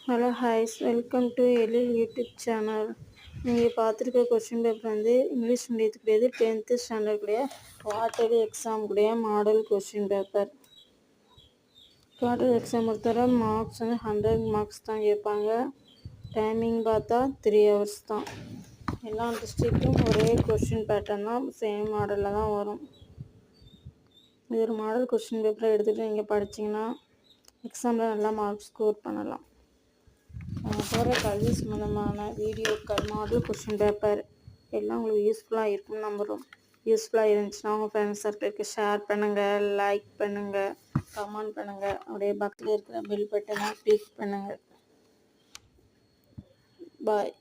Hello ஹாய்ஸ் welcome to Ezhil YouTube channel. நீங்கள் பார்த்துருக்க கொஷின் பேப்பர் வந்து இங்கிலீஷ் மீடியத்துக்குரியது 10th ஸ்டாண்டர்டுடைய குவார்டர்லி எக்ஸாமுக்குடைய model question paper. Quarterly exam பொறுத்தவரை மார்க்ஸ் வந்து 100 மார்க்ஸ் தான் கேட்பாங்க. டைமிங் பார்த்தா 3 hours தான். எல்லா டிஸ்ட்ரிக்ட்டும் ஒரே கொஷின் பேட்டர்ன் தான், சேம் மாடலில் தான் வரும். இது ஒரு மாடல் கொஷின் பேப்பரை எடுத்துகிட்டு நீங்கள் படிச்சிங்கன்னா எக்ஸாமில் நல்லா மார்க் ஸ்கோர் பண்ணலாம். போகிற கல்வி சம்மந்தமான வீடியோக்கள், மாடல் கொஷின் பேப்பர் எல்லாம் உங்களுக்கு யூஸ்ஃபுல்லாக இருக்கும்னு நம்புகிறோம். யூஸ்ஃபுல்லாக இருந்துச்சுன்னா உங்கள் ஃப்ரெண்ட்ஸ் சர்க்கிளுக்கு ஷேர் பண்ணுங்கள், லைக் பண்ணுங்கள், கமெண்ட் பண்ணுங்கள். அப்படியே பக்கத்தில் இருக்கிற பெல் பட்டனை கிளிக் பண்ணுங்கள். பாய்.